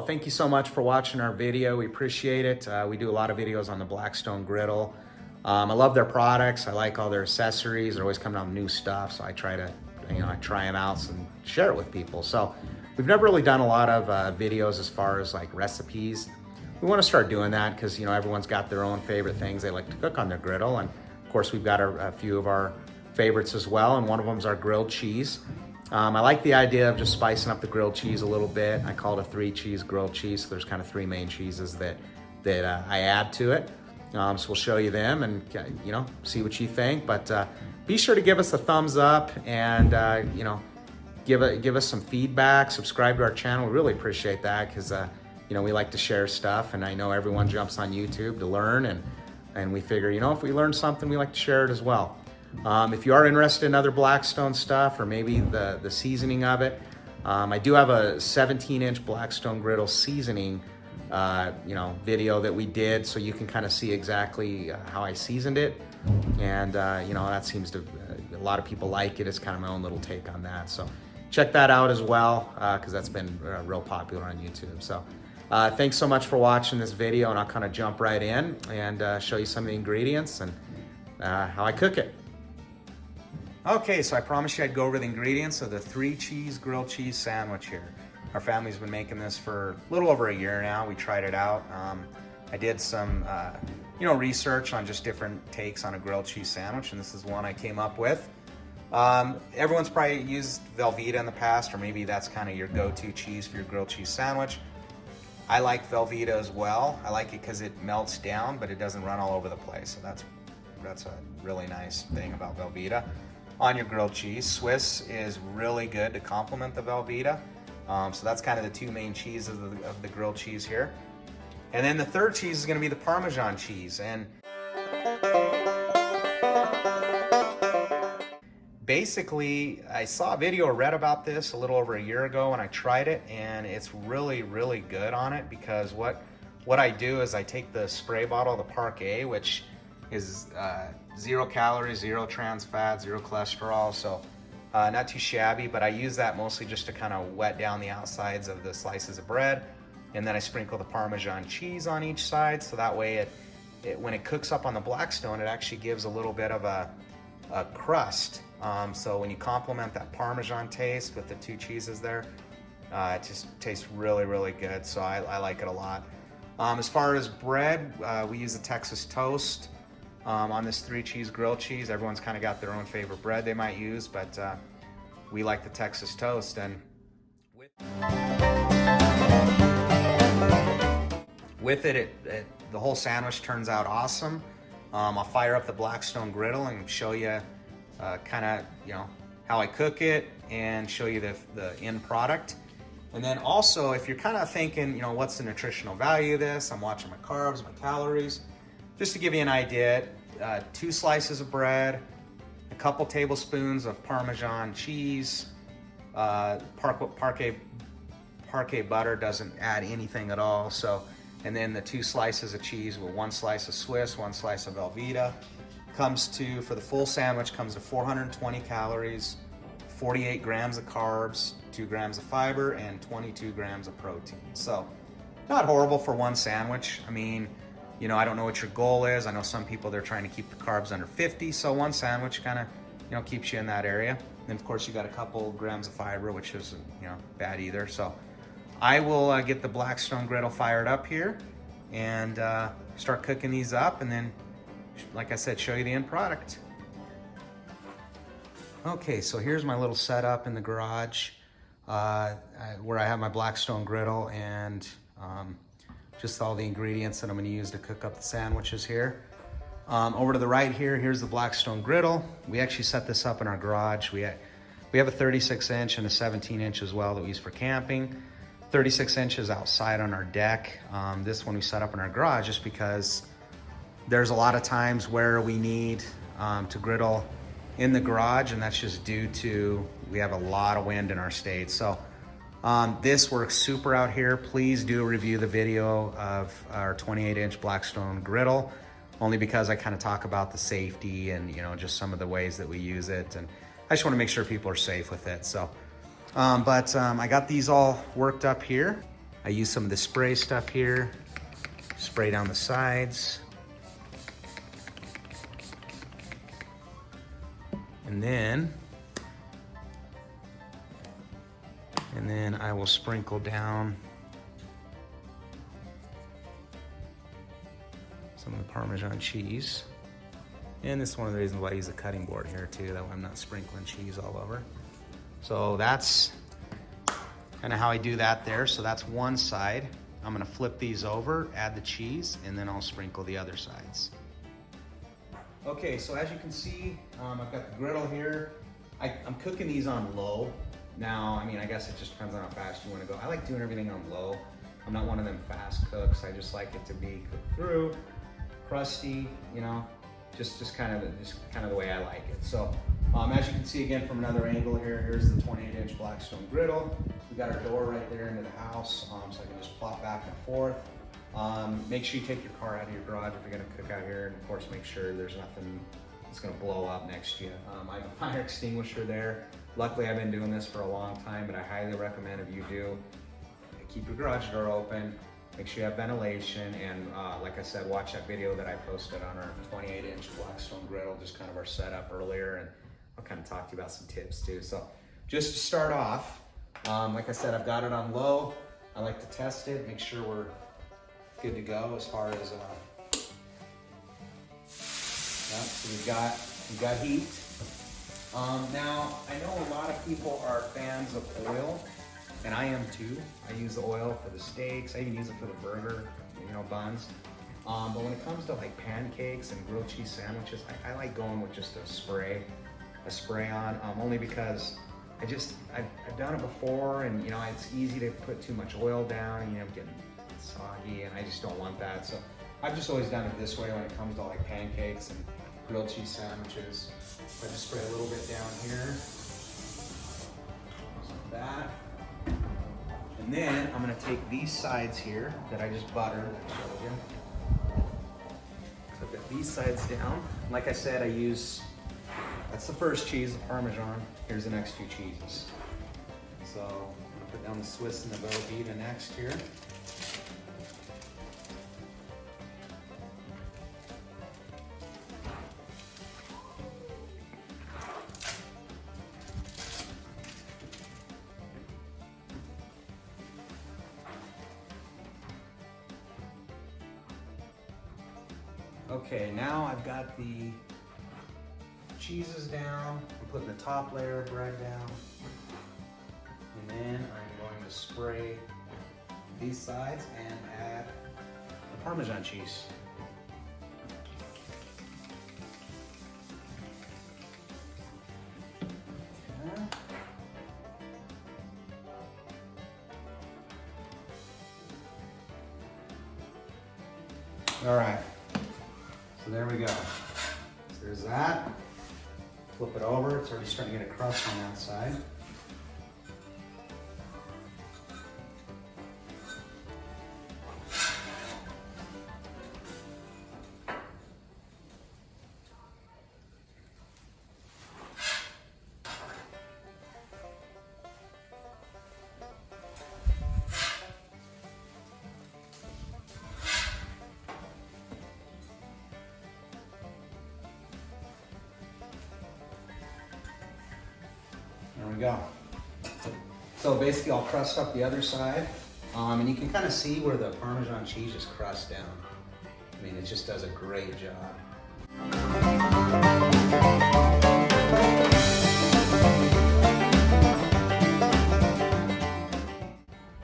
thank you so much for watching our video. We appreciate it. We do a lot of videos on the Blackstone Griddle. I love their products. I like all their accessories. They're always coming out with new stuff, so I try to, I try them out and share it with people. So we've never really done a lot of videos as far as like recipes. We want to start doing that because, everyone's got their own favorite things they like to cook on their griddle. And of course, we've got a few of our favorites as well, and one of them is our grilled cheese. I like the idea of just spicing up the grilled cheese a little bit. I call it a 3-cheese grilled cheese. So there's kind of 3 main cheeses that I add to it. So we'll show you them and, see what you think. But be sure to give us a thumbs up and, give us some feedback. Subscribe to our channel. We really appreciate that because, we like to share stuff. And I know everyone jumps on YouTube to learn. And we figure, if we learn something, we like to share it as well. If you are interested in other Blackstone stuff or maybe the seasoning of it, I do have a 17-inch Blackstone Griddle seasoning, video that we did, so you can kind of see exactly how I seasoned it. And, that seems to, a lot of people like it. It's kind of my own little take on that. So check that out as well, because that's been real popular on YouTube. So thanks so much for watching this video, and I'll kind of jump right in and show you some of the ingredients and how I cook it. Okay, so I promised you I'd go over the ingredients of the 3-cheese grilled cheese sandwich here. Our family's been making this for a little over a year now. We tried it out. I did some, research on just different takes on a grilled cheese sandwich, and this is one I came up with. Everyone's probably used Velveeta in the past, or maybe that's kind of your go-to cheese for your grilled cheese sandwich. I like Velveeta as well. I like it because it melts down, but it doesn't run all over the place. So that's a really nice thing about Velveeta on your grilled cheese. Swiss is really good to complement the Velveeta. So that's kind of the 2 main cheeses of the grilled cheese here. And then the 3rd cheese is going to be the Parmesan cheese. And basically, I saw a video or read about this a little over a year ago, and I tried it, and it's really, really good on it because what I do is I take the spray bottle, the Parquet, which is 0 calories, 0 trans fat, 0 cholesterol, so not too shabby, but I use that mostly just to kind of wet down the outsides of the slices of bread, and then I sprinkle the Parmesan cheese on each side, so that way it when it cooks up on the Blackstone, it actually gives a little bit of a crust. So when you complement that Parmesan taste with the 2 cheeses there, it just tastes really, really good, so I like it a lot. As far as bread, we use a Texas toast. On this 3-cheese grilled cheese, everyone's kind of got their own favorite bread they might use, but we like the Texas toast. And with it, the whole sandwich turns out awesome. I'll fire up the Blackstone Griddle and show you kind of, how I cook it and show you the end product. And then also, if you're kind of thinking, what's the nutritional value of this? I'm watching my carbs, my calories. Just to give you an idea, 2 slices of bread, a couple tablespoons of Parmesan cheese. Parquet butter doesn't add anything at all. So, and then the 2 slices of cheese with 1 slice of Swiss, 1 slice of Velveeta. For the full sandwich, comes to 420 calories, 48 grams of carbs, 2 grams of fiber, and 22 grams of protein. So, not horrible for one sandwich. I mean, I don't know what your goal is. I know some people, they're trying to keep the carbs under 50, so one sandwich kind of, keeps you in that area. And of course, you got a couple grams of fiber, which isn't, bad either. So I will get the Blackstone Griddle fired up here and start cooking these up, and then, like I said, show you the end product. Okay, so here's my little setup in the garage where I have my Blackstone Griddle and just all the ingredients that I'm gonna use to cook up the sandwiches here. Over to the right here's the Blackstone Griddle. We actually set this up in our garage. We have a 36-inch and a 17-inch as well that we use for camping. 36 inches outside on our deck. This one we set up in our garage just because there's a lot of times where we need to griddle in the garage, and that's just due to we have a lot of wind in our state. So this works super out here. Please do review the video of our 28-inch Blackstone Griddle, only because I kind of talk about the safety and just some of the ways that we use it, and I just want to make sure people are safe with it. So I got these all worked up here. I use some of the spray stuff here, spray down the sides. And then I will sprinkle down some of the Parmesan cheese. And this is one of the reasons why I use a cutting board here too, that way I'm not sprinkling cheese all over. So that's kind of how I do that there. So that's one side. I'm gonna flip these over, add the cheese, and then I'll sprinkle the other sides. Okay, so as you can see, I've got the griddle here. I'm cooking these on low. Now, I mean, I guess it just depends on how fast you wanna go. I like doing everything on low. I'm not one of them fast cooks. I just like it to be cooked through, crusty, you know, just kind of the way I like it. So as you can see again from another angle here, here's the 28-inch Blackstone Griddle. We got our door right there into the house, so I can just plop back and forth. Make sure you take your car out of your garage if you're gonna cook out here, and of course make sure there's nothing that's gonna blow up next to you. I have a fire extinguisher there. Luckily I've been doing this for a long time, but I highly recommend if you do, keep your garage door open, make sure you have ventilation, and like I said, watch that video that I posted on our 28-inch Blackstone Griddle, just kind of our setup earlier, and I'll kind of talk to you about some tips too. So just to start off, like I said, I've got it on low. I like to test it, make sure we're good to go as far as, so we've got heat. Now, I know a lot of people are fans of oil, and I am too. I use the oil for the steaks. I even use it for the burger, you know, buns. But when it comes to like pancakes and grilled cheese sandwiches, I like going with just a spray on, only because I've done it before, and you know, it's easy to put too much oil down and you know, getting soggy, and I just don't want that. So I've just always done it this way when it comes to like pancakes and grilled cheese sandwiches. I just spray a little bit down here, like that. And then I'm gonna take these sides here that I just buttered. So I've got these sides down. Like I said, that's the first cheese, the Parmesan. Here's the next two cheeses. So I'm gonna put down the Swiss and the Velveeta next here. Okay, now I've got the cheeses down. I'm putting the top layer of bread down. And then I'm going to spray these sides and add the Parmesan cheese. Okay. All right. So there we go. So there's that. Flip it over. It's already starting to get a crust on that side. There we go. So basically I'll crust up the other side, and you can kind of see where the Parmesan cheese is crust down. I mean, it just does a great job.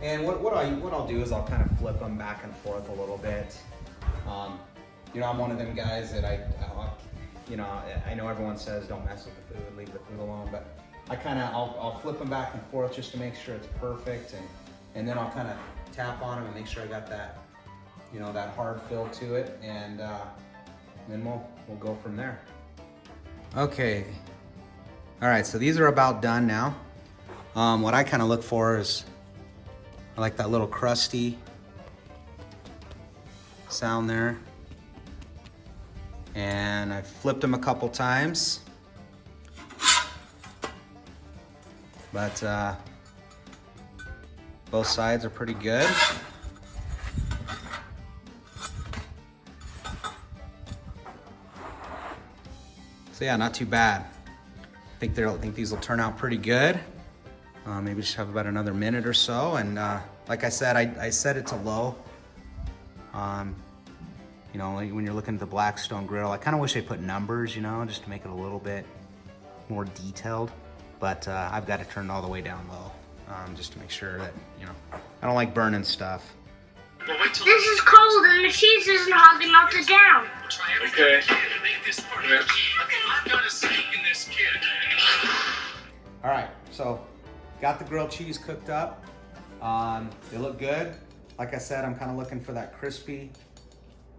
And what I'll do is I'll kind of flip them back and forth a little bit. You know, I'm one of them guys that you know, I know everyone says don't mess with the food, leave the food alone, but I'll flip them back and forth just to make sure it's perfect, and then I'll kind of tap on them and make sure I got that, you know, that hard fill to it, and then we'll go from there. Okay, all right, so these are about done now. What I kind of look for is, I like that little crusty sound there. And I've flipped them a couple times. But Both sides are pretty good. So yeah, not too bad. I think these will turn out pretty good. Maybe just have about another minute or so. And like I said, I set it to low. You know, when you're looking at the Blackstone Griddle, I kind of wish they put numbers, you know, just to make it a little bit more detailed. But I've got to turn it all the way down low, just to make sure that, you know, I don't like burning stuff. This is cold and the cheese isn't hot enough to down. Okay. All right, so got the grilled cheese cooked up. They look good. Like I said, I'm kind of looking for that crispy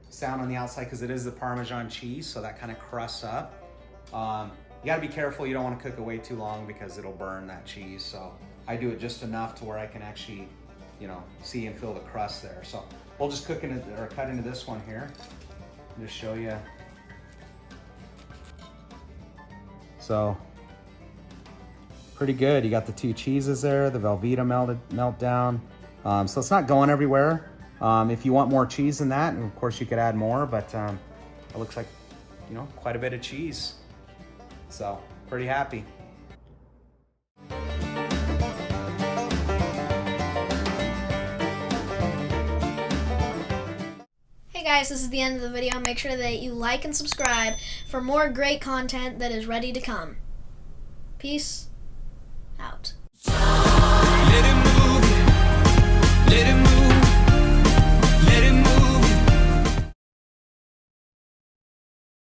sound on the outside because it is the Parmesan cheese, so that kind of crusts up. You gotta be careful, you don't want to cook it way too long because it'll burn that cheese. So I do it just enough to where I can actually, you know, see and feel the crust there. So we'll just cook into, or cut into this one here. Just show you. So pretty good. You got the two cheeses there, the Velveeta melt down. So it's not going everywhere. If you want more cheese than that, and of course you could add more, but it looks like, you know, quite a bit of cheese. So pretty happy. Hey guys, this is the end of the video. Make sure that you like and subscribe for more great content that is ready to come. Peace out.